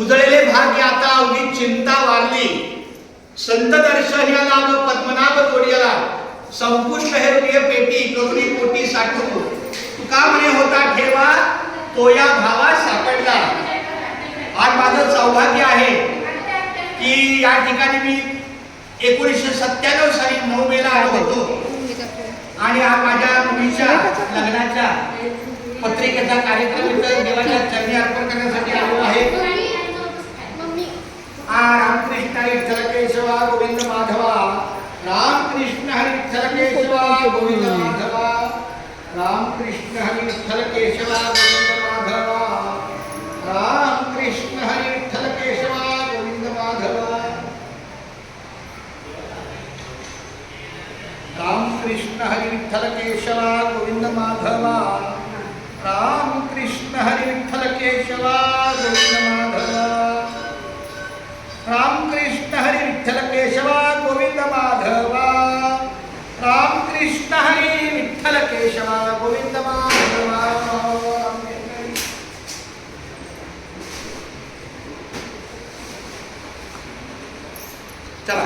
उजळले भाग्य आता अवघी चिंता वारली, संत दर्शन या नाम पद्मनाभ जोडियाला, संपुष्ट हे हृदय पेटी करुणी पोटी साठवू, तुका म्हणे होता ठेवा तो या भावा सापडला. आज माझं सौभाग्य आहे की या ठिकाणी मी 1997 साली 9 मेला आलो होतो आणि आज माझ्या मुलीच्या लग्नाच्या पत्रिकेचा कार्यक्रम इथं देवाच्या चरणी अर्पण करण्यासाठी आलो आहे. रामकृष्ण विठ्ठल केशवा गोविंद माधवा, रामकृष्ण हरी विठ्ठल केशवा गोविंद माधवा, रामकृष्ण हरी विठ्ठल केशवा गोविंद माधवा, रामकृष्ण हरी विठ्ठल केशवा गोविंद माधवा, रामकृष्ण हरी विठ्ठल केशवा गोविंद माधवा, रामकृष्ण हरी विठ्ठल केशवा गोविंद माधवा, रामकृष्ण हरी विठ्ठल केशवा गोविंद माधवा, रामकृष्ण हरी विठ्ठल केशवा गोविंद माधवा. चला